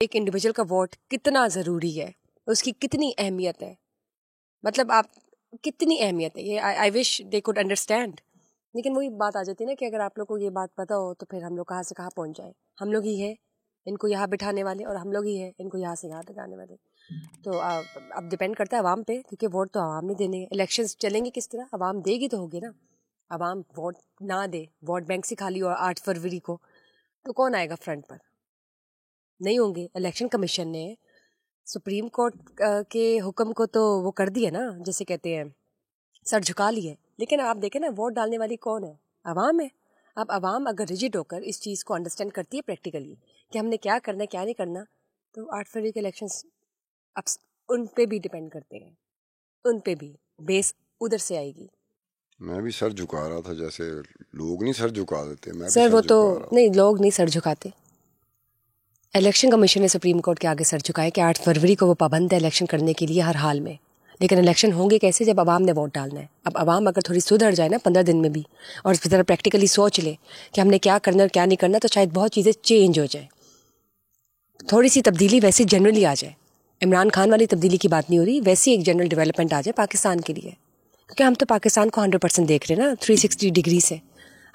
ایک انڈیویجول کا ووٹ کتنا ضروری ہے, اس کی کتنی اہمیت ہے, مطلب آپ کتنی اہمیت ہے یہ آئی وش دے کوڈ انڈرسٹینڈ. لیکن وہی بات آ جاتی ہے نا کہ اگر آپ لوگ کو یہ بات پتہ ہو تو پھر ہم لوگ کہاں سے کہاں پہنچ جائیں. ہم لوگ ہی ہیں ان کو یہاں بٹھانے والے اور ہم لوگ ہی ہیں ان کو یہاں سے یہاں لگانے والے. تو اب ڈپینڈ کرتا ہے عوام پہ, کیونکہ ووٹ تو عوام نے دینے ہیں. الیکشنز چلیں گے کس طرح, عوام دے گی تو ہوگی نا. عوام ووٹ نہ دے, ووٹ بینک سے خالی ہو 8 فروری کو, تو کون آئے گا فرنٹ پر؟ نہیں ہوں گے. الیکشن کمیشن نے سپریم کورٹ کے حکم کو تو وہ کر دیا نا, جیسے کہتے ہیں سر جھکا لیے. لیکن آپ دیکھیں نا ووٹ ڈالنے والی کون ہے؟ عوام ہے. اب عوام اگر ریجٹ ہو کر اس چیز کو انڈرسٹینڈ کرتی ہے پریکٹیکلی کہ ہم نے کیا کرنا ہے کیا نہیں کرنا, تو 8 فروری کے الیکشنز اب ان پہ بھی ڈپینڈ کرتے ہیں, ان پہ بھی بیس ادھر سے آئے گی. میں بھی سر جھکا رہا تھا, جیسے لوگ نہیں سر جھکا دیتے, میں بھی سر وہ سر تو جھکا رہا. نہیں, لوگ نہیں سر جھکاتے. الیکشن کمیشن نے سپریم کورٹ کے آگے سر جھکائے کہ 8 فروری کو وہ پابند ہے الیکشن کرنے کے لیے ہر حال میں. لیکن الیکشن ہوں گے کیسے جب عوام نے ووٹ ڈالنا ہے. اب عوام اگر تھوڑی سدھر جائے نا 15 دن میں بھی, اور اس کی طرح پریکٹیکلی سوچ لے کہ ہم نے کیا کرنا اور کیا نہیں کرنا, تو شاید بہت چیزیں چینج ہو جائیں, تھوڑی سی تبدیلی ویسے جنرلی آ جائے. عمران خان والی تبدیلی کی بات نہیں ہو رہی, ویسی ایک جنرل ڈیولپمنٹ آ جائے پاکستان کے لیے. کیونکہ ہم تو پاکستان کو 100% دیکھ رہے ہیں نا 360 ڈگری سے.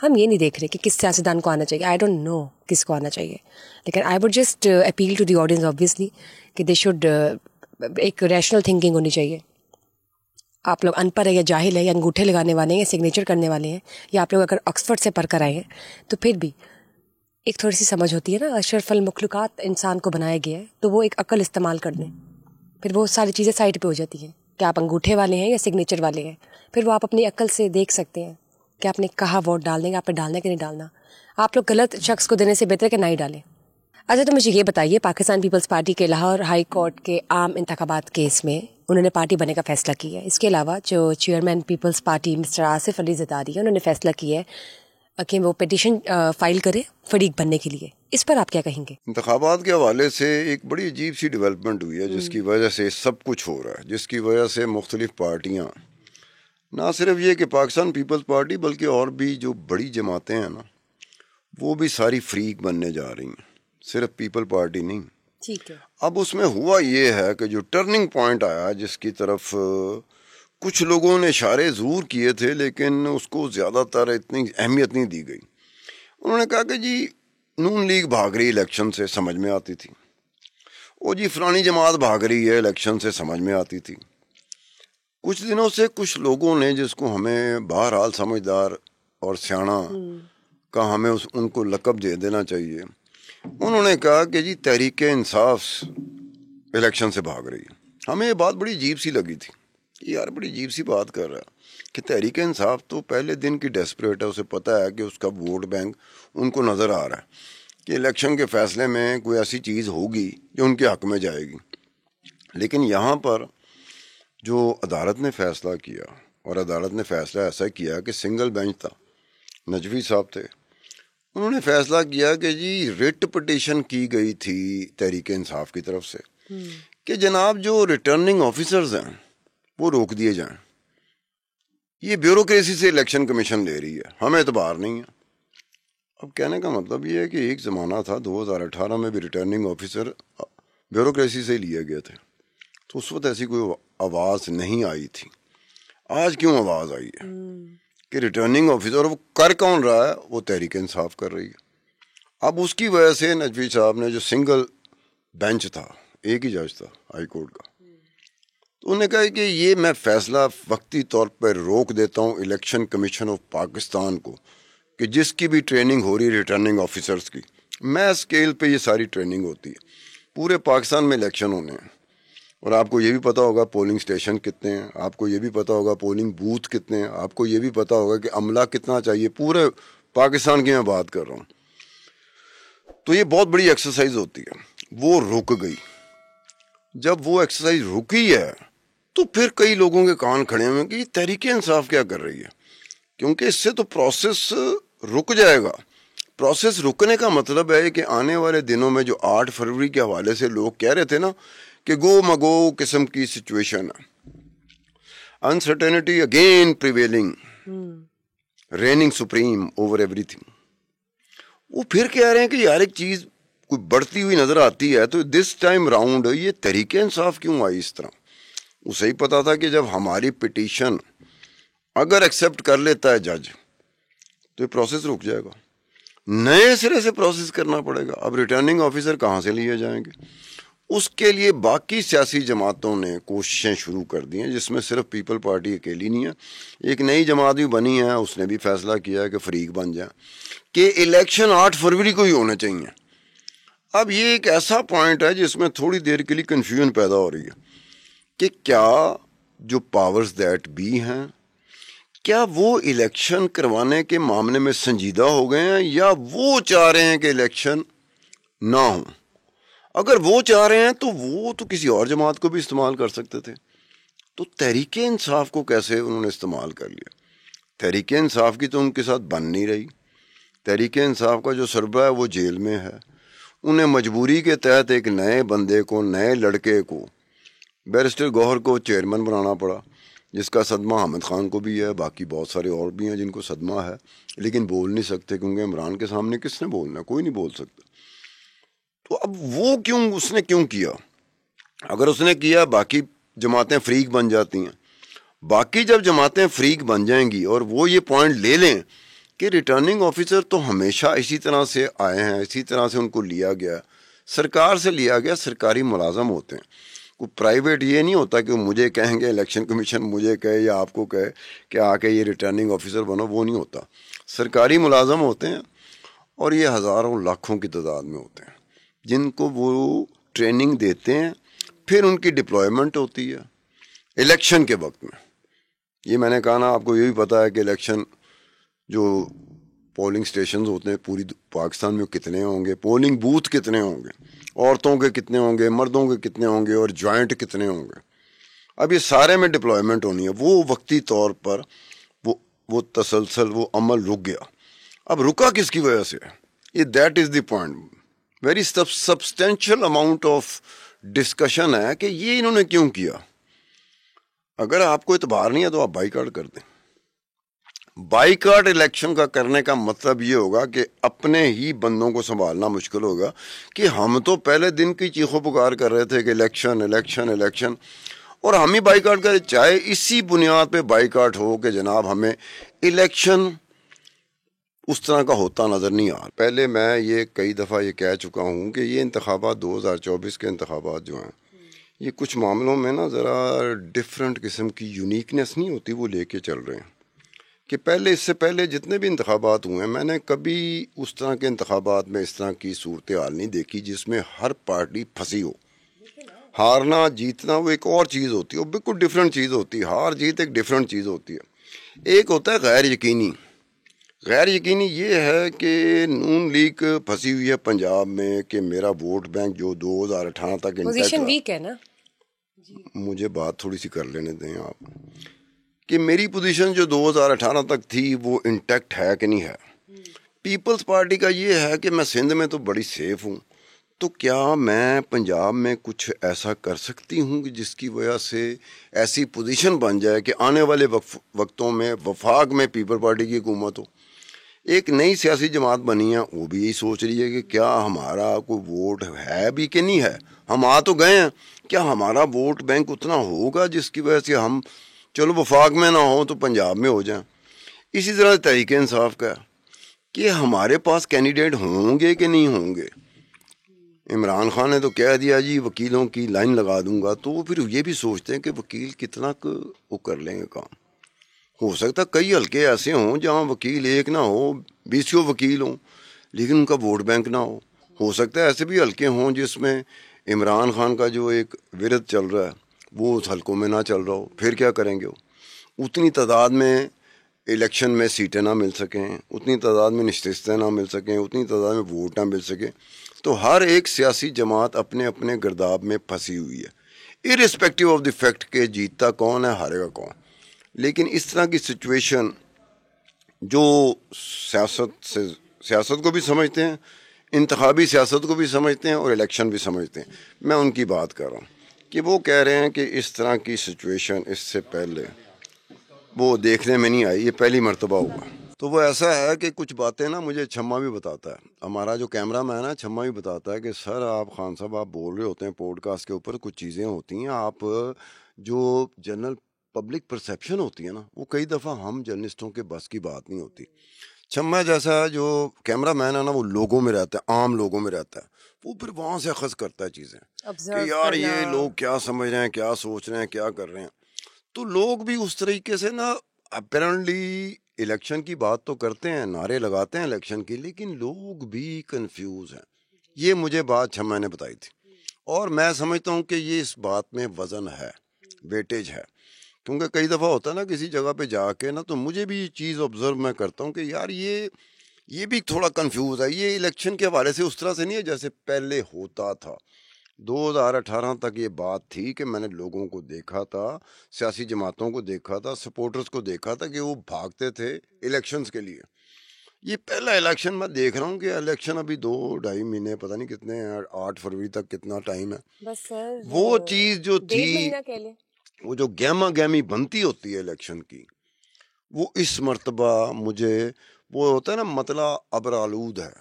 ہم یہ نہیں دیکھ رہے کہ کس سیاستدان کو آنا چاہیے. آئی ڈونٹ نو کس کو آنا چاہیے, لیکن I would just appeal to the audience obviously کہ دے شوڈ ایک ریشنل تھنکنگ ہونی چاہیے. آپ لوگ ان پڑھ ہے یا جاہل ہے یا انگوٹھے لگانے والے ہیں یا سگنیچر کرنے والے ہیں, یا آپ لوگ اگر آکسفورڈ سے پڑھ کر آئے ہیں, تو پھر بھی ایک تھوڑی سی سمجھ ہوتی ہے نا. اشرف المخلوقات انسان کو بنایا گیا ہے, تو وہ ایک عقل استعمال کر لیں, پھر وہ ساری چیزیں سائڈ پہ ہو جاتی ہیں کہ آپ انگوٹھے والے ہیں یا سگنیچر والے ہیں. پھر وہ آپ اپنی عقل سے دیکھ سکتے ہیں کہ آپ نے کہا ووٹ ڈالنے کا, آپ نے ڈالنا کہ نہیں ڈالنا. آپ لوگ غلط شخص کو دینے سے بہتر کہ نہ ہی ڈالیں. اچھا تو مجھے یہ بتائیے, پاکستان پیپلز پارٹی کے لاہور ہائی کورٹ کے عام انتخابات کیس میں انہوں نے پارٹی بننے کا فیصلہ کیا ہے. اس کے علاوہ جو chairman peoples party mister Asif Ali Zardari ہے, انہوں نے فیصلہ کیا ہے کہ وہ پیٹیشن فائل کرے فریق بننے کے لیے. اس پر آپ کیا کہیں گے؟ انتخابات کے حوالے سے ایک بڑی عجیب سی ڈیولپمنٹ ہوئی ہے, جس کی وجہ سے سب کچھ ہو رہا ہے, جس کی وجہ سے مختلف پارٹیاں, نہ صرف یہ کہ پاکستان پیپلز پارٹی بلکہ اور بھی جو بڑی جماعتیں ہیں نا, وہ بھی ساری فریق بننے جا رہی ہیں, صرف پیپل پارٹی نہیں. ٹھیک ہے. اب اس میں ہوا یہ ہے کہ جو ٹرننگ پوائنٹ آیا, جس کی طرف کچھ لوگوں نے اشارے ضرور کیے تھے لیکن اس کو زیادہ تر اتنی اہمیت نہیں دی گئی. انہوں نے کہا کہ جی نون لیگ بھاگ رہی الیکشن سے, سمجھ میں آتی تھی. وہ جی فلانی جماعت بھاگ رہی ہے الیکشن سے, سمجھ میں آتی تھی. کچھ دنوں سے کچھ لوگوں نے, جس کو ہمیں بہرحال سمجھدار اور سیاںا کا ہمیں ان کو لقب دے دینا چاہیے, انہوں نے کہا کہ جی تحریک انصاف الیکشن سے بھاگ رہی ہے. ہمیں یہ بات بڑی عجیب سی لگی تھی, یار بڑی عجیب سی بات کر رہا ہے کہ تحریک انصاف تو پہلے دن کی ڈیسپریٹ ہے, اسے پتہ ہے کہ اس کا ووٹ بینک ان کو نظر آ رہا ہے کہ الیکشن کے فیصلے میں کوئی ایسی چیز ہوگی جو ان کے حق میں جائے گی. لیکن یہاں پر جو عدالت نے فیصلہ کیا, اور عدالت نے فیصلہ ایسا کیا کہ سنگل بینچ تھا, نجوی صاحب تھے, انہوں نے فیصلہ کیا کہ جی ریٹ پٹیشن کی گئی تھی تحریک انصاف کی طرف سے کہ جناب جو ریٹرننگ آفیسرز ہیں وہ روک دیے جائیں. یہ بیوروکریسی سے الیکشن کمیشن لے رہی ہے, ہمیں اعتبار نہیں ہے. اب کہنے کا مطلب یہ ہے کہ ایک زمانہ تھا 2018 میں بھی ریٹرننگ آفیسر بیوروکریسی سے لیے گئے تھے, تو اس وقت ایسی کوئی آواز نہیں آئی تھی. آج کیوں آواز آئی ہے کہ ریٹرننگ آفیسر, وہ کر کون رہا ہے؟ وہ تحریک انصاف کر رہی ہے. اب اس کی وجہ سے نجوی صاحب نے, جو سنگل بینچ تھا, ایک ہی جج تھا ہائی کورٹ کا, تو انہوں نے کہا کہ یہ میں فیصلہ وقتی طور پر روک دیتا ہوں الیکشن کمیشن آف پاکستان کو, کہ جس کی بھی ٹریننگ ہو رہی ہے ریٹرننگ آفیسرز کی, میں اسکیل پہ یہ ساری ٹریننگ ہوتی ہے, پورے پاکستان میں الیکشن ہونے ہیں, اور آپ کو یہ بھی پتہ ہوگا پولنگ اسٹیشن کتنے ہیں, آپ کو یہ بھی پتہ ہوگا پولنگ بوتھ کتنے ہیں, آپ کو یہ بھی پتہ ہوگا کہ عملہ کتنا چاہیے. پورے پاکستان کی میں بات کر رہا ہوں. تو یہ بہت بڑی ایکسرسائز ہوتی ہے, وہ رک گئی. جب وہ ایکسرسائز رکی ہے تو پھر کئی لوگوں کے کان کھڑے ہوئے کہ یہ تحریک انصاف کیا کر رہی ہے, کیونکہ اس سے تو پروسیس رک جائے گا. پروسیس رکنے کا مطلب ہے کہ آنے والے دنوں میں جو 8 فروری کے حوالے سے لوگ کہہ رہے تھے نا کہ گو مگو قسم کی سچویشن ہے, uncertainty again prevailing, reigning supreme over everything, وہ پھر کہہ رہے ہیں کہ یار ایک چیز کوئی بڑھتی ہوئی نظر آتی ہے. تو دس ٹائم راؤنڈ یہ تحریک انصاف کیوں آئی اس طرح؟ اسے ہی پتا تھا کہ جب ہماری پٹیشن اگر ایکسیپٹ کر لیتا ہے جج تو یہ پروسیس رک جائے گا, نئے سرے سے پروسیس کرنا پڑے گا. اب ریٹرننگ آفیسر کہاں سے لیے جائیں گے؟ اس کے لیے باقی سیاسی جماعتوں نے کوششیں شروع کر دی ہیں, جس میں صرف پیپل پارٹی اکیلی نہیں ہے. ایک نئی جماعت بھی بنی ہے, اس نے بھی فیصلہ کیا ہے کہ فریق بن جائیں کہ الیکشن 8 فروری کو ہی ہونے چاہیے. اب یہ ایک ایسا پوائنٹ ہے جس میں تھوڑی دیر کے لیے کنفیوژن پیدا ہو رہی ہے کہ کیا جو پاورز دیٹ بی ہیں کیا وہ الیکشن کروانے کے معاملے میں سنجیدہ ہو گئے ہیں, یا وہ چاہ رہے ہیں کہ الیکشن نہ ہوں. اگر وہ چاہ رہے ہیں تو وہ تو کسی اور جماعت کو بھی استعمال کر سکتے تھے. تو تحریک انصاف کو کیسے انہوں نے استعمال کر لیا؟ تحریک انصاف کی تو ان کے ساتھ بن نہیں رہی. تحریک انصاف کا جو سربراہ ہے وہ جیل میں ہے. انہیں مجبوری کے تحت ایک نئے بندے کو, نئے لڑکے کو, بیرسٹر گوہر کو چیئرمین بنانا پڑا, جس کا صدمہ حامد خان کو بھی ہے, باقی بہت سارے اور بھی ہیں جن کو صدمہ ہے, لیکن بول نہیں سکتے کیونکہ عمران کے سامنے کس نے بولنا ہے؟ کوئی نہیں بول سکتا. تو اب وہ کیوں, اس نے کیوں کیا؟ اگر اس نے کیا باقی جماعتیں فریق بن جاتی ہیں. باقی جب جماعتیں فریق بن جائیں گی اور وہ یہ پوائنٹ لے لیں کہ ریٹرننگ آفیسر تو ہمیشہ اسی طرح سے آئے ہیں, اسی طرح سے ان کو لیا گیا, سرکار سے لیا گیا, سرکاری ملازم ہوتے ہیں, کوئی پرائیویٹ یہ نہیں ہوتا کہ مجھے کہیں گے الیکشن کمیشن مجھے کہے یا آپ کو کہے کہ آ کے یہ ریٹرننگ آفیسر بنو, وہ نہیں ہوتا. سرکاری ملازم ہوتے ہیں اور یہ ہزاروں لاکھوں کی تعداد میں ہوتے ہیں جن کو وہ ٹریننگ دیتے ہیں, پھر ان کی ڈپلائمنٹ ہوتی ہے الیکشن کے وقت میں. یہ میں نے کہا نا, آپ کو یہ بھی پتا ہے کہ الیکشن جو پولنگ سٹیشنز ہوتے ہیں پوری پاکستان میں کتنے ہوں گے, پولنگ بوتھ کتنے ہوں گے, عورتوں کے کتنے ہوں گے, مردوں کے کتنے ہوں گے, اور جوائنٹ کتنے ہوں گے. اب یہ سارے میں ڈپلائمنٹ ہونی ہے. وہ وقتی طور پر وہ تسلسل, وہ عمل رک گیا. اب رکا کس کی وجہ سے؟ یہ that is the point. Very substantial amount of discussion ہے کہ یہ انہوں نے کیوں کیا. اگر آپ کو اعتبار نہیں ہے تو آپ بائیکاٹ کر دیں. بائیکاٹ الیکشن کا کرنے کا مطلب یہ ہوگا کہ اپنے ہی بندوں کو سنبھالنا مشکل ہوگا کہ ہم تو پہلے دن کی چیخو پکار کر رہے تھے کہ الیکشن الیکشن الیکشن, اور ہم ہی بائیکاٹ کریں. چاہے اسی بنیاد پہ بائیکاٹ ہو کہ جناب ہمیں الیکشن اس طرح کا ہوتا نظر نہیں آ رہا. پہلے میں یہ کئی دفعہ یہ کہہ چکا ہوں کہ یہ انتخابات 2024 کے انتخابات جو ہیں یہ کچھ معاملوں میں نا ذرا ڈفرینٹ قسم کی یونیکنیس نہیں ہوتی, وہ لے کے چل رہے ہیں. کہ پہلے, اس سے پہلے جتنے بھی انتخابات ہوئے ہیں میں نے کبھی اس طرح کے انتخابات میں اس طرح کی صورتحال نہیں دیکھی جس میں ہر پارٹی پھنسی ہو. ہارنا جیتنا وہ ایک اور چیز ہوتی ہے, وہ بالکل ڈفرینٹ چیز ہوتی ہے. ہار جیت ایک ڈفرینٹ چیز ہوتی ہے. ایک ہوتا ہے غیر یقینی. غیر یقینی یہ ہے کہ نون لیگ پھنسی ہوئی ہے پنجاب میں کہ میرا ووٹ بینک جو 2018 تک پوزیشن ویک ہے نا. مجھے بات تھوڑی سی کر لینے دیں آپ, کہ میری پوزیشن جو 2018 تک تھی وہ انٹیکٹ ہے کہ نہیں ہے. پیپلز پارٹی کا یہ ہے کہ میں سندھ میں تو بڑی سیف ہوں, تو کیا میں پنجاب میں کچھ ایسا کر سکتی ہوں کہ جس کی وجہ سے ایسی پوزیشن بن جائے کہ آنے والے وقتوں میں وفاق میں پیپل پارٹی کی حکومت ہو. ایک نئی سیاسی جماعت بنی ہے, وہ بھی یہی سوچ رہی ہے کہ کیا ہمارا کوئی ووٹ ہے بھی کہ نہیں ہے. ہم آ تو گئے ہیں, کیا ہمارا ووٹ بینک اتنا ہوگا جس کی وجہ سے ہم چلو وفاق میں نہ ہوں تو پنجاب میں ہو جائیں. اسی طرح تحریک انصاف کا کہ ہمارے پاس کینڈیڈیٹ ہوں گے کہ نہیں ہوں گے. عمران خان نے تو کہہ دیا جی وکیلوں کی لائن لگا دوں گا, تو وہ پھر یہ بھی سوچتے ہیں کہ وکیل کتنا وہ کر لیں گے کام. ہو سکتا ہے کئی حلقے ایسے ہوں جہاں وکیل ایک نہ ہو, 20 وکیل ہوں لیکن ان کا ووٹ بینک نہ ہو. ہو سکتا ہے ایسے بھی حلقے ہوں جس میں عمران خان کا جو ایک ورد چل رہا ہے وہ اس حلقوں میں نہ چل رہا ہو. پھر کیا کریں گے؟ وہ اتنی تعداد میں الیکشن میں سیٹیں نہ مل سکیں, اتنی تعداد میں نشستیں نہ مل سکیں, اتنی تعداد میں ووٹ نہ مل سکیں. تو ہر ایک سیاسی جماعت اپنے اپنے گرداب میں پھنسی ہوئی ہے, ارسپیکٹو آف دی فیکٹ کہ جیتتا کون ہے ہارے گا کون. لیکن اس طرح کی سچویشن جو سیاست کو بھی سمجھتے ہیں, انتخابی سیاست کو بھی سمجھتے ہیں اور الیکشن بھی سمجھتے ہیں, میں ان کی بات کر رہا ہوں کہ وہ کہہ رہے ہیں کہ اس طرح کی سچویشن اس سے پہلے وہ دیکھنے میں نہیں آئی, یہ پہلی مرتبہ ہوا. تو وہ ایسا ہے کہ کچھ باتیں نا مجھے چھما بھی بتاتا ہے, ہمارا جو کیمرہ مین ہے چھما بھی بتاتا ہے کہ سر آپ خان صاحب آپ بول رہے ہوتے ہیں پوڈ کاسٹ کے اوپر, کچھ چیزیں ہوتی ہیں آپ جو جنرل پبلک پرسیپشن ہوتی ہے نا وہ کئی دفعہ ہم جرنلسٹوں کے بس کی بات نہیں ہوتی. چھما جیسا جو کیمرہ مین ہے نا وہ لوگوں میں رہتا ہے, عام لوگوں میں رہتا ہے, وہ پھر وہاں سے اخذ کرتا ہے چیزیں کہ یار یہ لوگ کیا سمجھ رہے ہیں, کیا سوچ رہے ہیں, کیا کر رہے ہیں. تو لوگ بھی اس طریقے سے نا اپیرنٹلی الیکشن کی بات تو کرتے ہیں, نعرے لگاتے ہیں الیکشن کی, لیکن لوگ بھی کنفیوز ہیں. یہ مجھے بات چھما نے بتائی تھی اور میں سمجھتا ہوں کہ یہ اس بات میں وزن ہے, ویٹیج ہے. کیونکہ کئی دفعہ ہوتا ہے نا کسی جگہ پہ جا کے نا, تو مجھے بھی یہ چیز آبزرو میں کرتا ہوں کہ یار یہ بھی تھوڑا کنفیوز ہے. یہ الیکشن کے حوالے سے اس طرح سے نہیں ہے جیسے پہلے ہوتا تھا. 2018 تک یہ بات تھی کہ میں نے لوگوں کو دیکھا تھا, سیاسی جماعتوں کو دیکھا تھا, سپورٹرز کو دیکھا تھا کہ وہ بھاگتے تھے الیکشنز کے لیے. یہ پہلا الیکشن میں دیکھ رہا ہوں کہ الیکشن ابھی 2-2.5 مہینے پتہ نہیں کتنے ہیں, 8 فروری تک کتنا ٹائم ہے. بس سر وہ چیز جو تھی, وہ جو گہما گہمی بنتی ہوتی ہے الیکشن کی, وہ اس مرتبہ مجھے وہ ہوتا ہے نا مطلع ابر آلود ہے.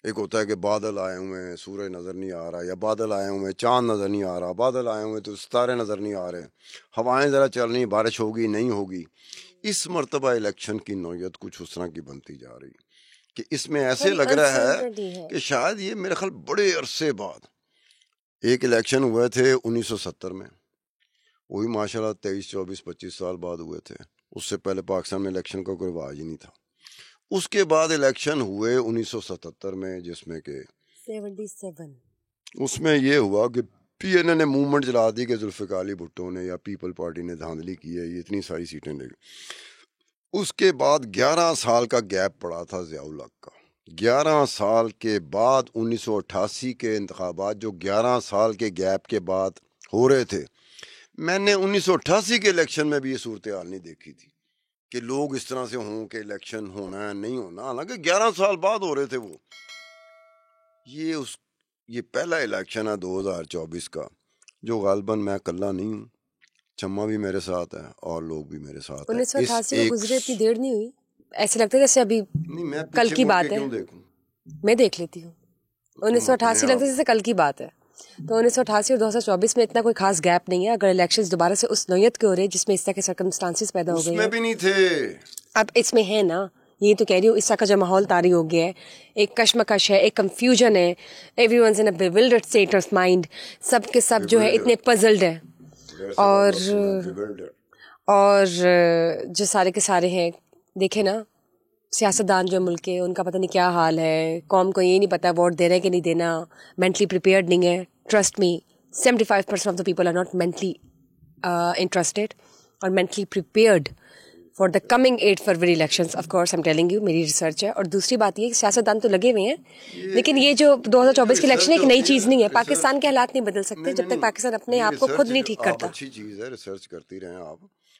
ایک ہوتا ہے کہ بادل آئے ہوئے ہیں, سورج نظر نہیں آ رہا, یا بادل آئے ہوئے ہیں, چاند نظر نہیں آ رہا, بادل آئے ہوئے تو ستارے نظر نہیں آ رہے, ہوائیں ذرا چل رہی, بارش ہوگی نہیں ہوگی. اس مرتبہ الیکشن کی نوعیت کچھ اس طرح کی بنتی جا رہی کہ اس میں ایسے لگ رہا ہے کہ شاید یہ میرے خیال بڑے عرصے بعد ایک الیکشن ہوئے تھے 1970 میں, وہی ماشاءاللہ 23, 24, 25 سال بعد ہوئے تھے. اس سے پہلے پاکستان میں الیکشن کا کوئی رواج ہی نہیں تھا. اس کے بعد الیکشن ہوئے 1977 میں, جس میں کہ 77 اس میں یہ ہوا کہ پی این اے نے موومنٹ چلا دی کہ ذوالفقار علی بھٹو نے یا پیپل پارٹی نے دھاندلی کی ہے, یہ اتنی ساری سیٹیں لے گئی. اس کے بعد 11 سال کا گیپ پڑا تھا ضیاء الحق کا. 11 سال کے بعد 1988 کے انتخابات جو 11 سال کے گیپ کے بعد ہو رہے تھے, میں نے 1988 کے الیکشن میں بھی یہ صورتحال نہیں دیکھی تھی کہ لوگ اس طرح سے ہوں کہ الیکشن ہونا ہے نہیں ہونا. حالانکہ 11 سال بعد ہو رہے تھے وہ. یہ پہلا الیکشن ہے 2024 کا جو غالباً میں اکلا نہیں ہوں, چھما بھی میرے ساتھ ہے اور لوگ بھی میرے ساتھ ہیں. 1988 کو گزرے اتنی دیر نہیں ہوئی, ایسے لگتا ہے جیسے ابھی کل کی بات ہے. میں دیکھ لیتی ہوں, 1988 لگتا ہے جیسے کل کی بات ہے. تو 1988 اور 2024 میں اتنا کوئی خاص گیپ نہیں ہے. اگر الیکشنز دوبارہ سے اس نوعیت کے ہو رہے جس میں اس طرح کے سرکمسٹانسز پیدا ہو گئے ہیں, بھی نہیں تھے, اب اس میں ہے نا, یہ تو کہہ رہی ہوں اس طرح کا جو ماحول طاری ہو گیا ہے, ایک کشمکش ہے, ایک کنفیوژن ہے, everyone's in a bewildered state of mind, سب کے سب جو ہے اتنے پزلڈ ہیں, اور جو سارے کے سارے ہیں, دیکھیں نا سیاستدان جو ملک کے, ان کا پتہ نہیں کیا حال ہے, قوم کو یہ نہیں پتا ووٹ دے رہے ہیں کہ نہیں دینا, مینٹلی پریپیئرڈ نہیں ہے. Trust me 75% of the people are not mentally interested اور mentally prepared for the coming 8 February elections. Of course I'm telling you, میری ریسرچ ہے. اور دوسری بات یہ کہ سیاستدان تو لگے ہوئے ہیں, لیکن یہ جو 2024 کے الیکشن ہے ایک نئی چیز نہیں ہے. پاکستان کے حالات نہیں بدل سکتے جب تک پاکستان اپنے آپ کو خود نہیں ٹھیک کرتا. اچھی چیز ہے, ریسرچ کرتی رہیں آپ,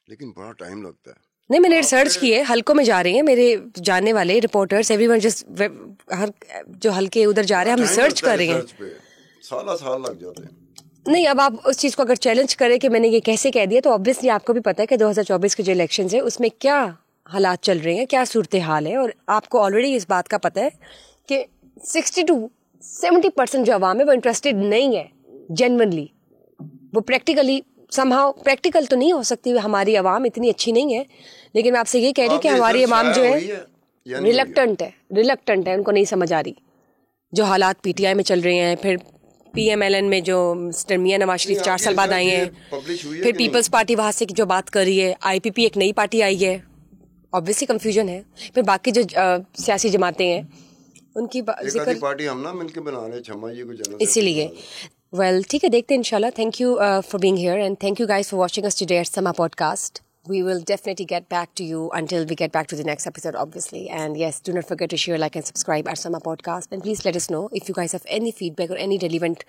لیکن بڑا ٹائم لگتا ہے. نہیں, میں نے ریسرچ کی ہے, حلقوں میں جا رہے ہیں میرے جاننے والے رپورٹرز, ایوری ون جس ہر جو حلقے ادھر جا رہے ہیں, ہم ریسرچ کر رہے ہیں. سال لگ جاتے ہیں. نہیں, اب آپ اس چیز کو اگر چیلنج کریں کہ میں نے یہ کیسے کہہ دیا, تو آبویسلی آپ کو بھی پتہ ہے کہ 2024 کے جو الیکشنز ہیں اس میں کیا حالات چل رہے ہیں, کیا صورتحال ہے. اور آپ کو آلریڈی اس بات کا پتہ ہے کہ 60 to 70% جو عوام ہے وہ انٹرسٹیڈ نہیں ہے جینونلی. وہ پریکٹیکلی سمہاؤ پریکٹیکل تو نہیں ہو سکتی, ہماری عوام اتنی اچھی نہیں ہے, لیکن میں آپ سے یہ کہہ رہی ہوں کہ ہماری عوام جو ہے ریلکٹنٹ ہے, ان کو نہیں سمجھ آ رہی جو حالات پی ٹی آئی میں چل رہے ہیں, پھر پی ایم ایل این میں جو مسٹر میاں نواز شریف 4 سال بعد آئے ہیں, پھر پیپلز پارٹی وہاں سے جو بات کر رہی ہے, آئی پی پی ایک نئی پارٹی آئی ہے, آبویسلی کنفیوژن ہے. پھر باقی جو سیاسی جماعتیں ہیں ان کی ذکر پارٹی ہم نہ مل کے بنا رہے چھما جی کو جنرل, اسی لیے ویل ٹھیک ہے, دیکھتے ہیں انشاءاللہ. Thank you for being here and thank you guys for watching us today at Samaa podcast. We will definitely get back to you until we get back to the next episode, obviously. And yes, do not forget to share, like, and subscribe our Sama podcast. And please let us know if you guys have any feedback or any relevant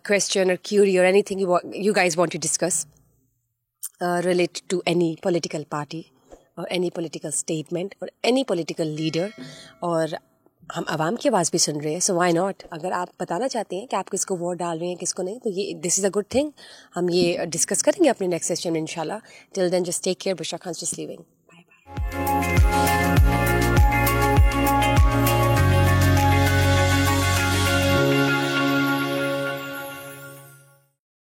question or query or anything you guys want to discuss related to any political party or any political statement or any political leader. اور ہم عوام کی آواز بھی سن رہے ہیں, so why not. اگر آپ بتانا چاہتے ہیں کہ آپ کس کو ووٹ ڈال رہے ہیں کس کو نہیں, تو یہ دس از اے گڈ تھنگ. ہم یہ ڈسکس کریں گے اپنے نیکسٹ سیشن میں انشاءاللہ. Till then just take care. Bushra Khan just leaving. Bye bye.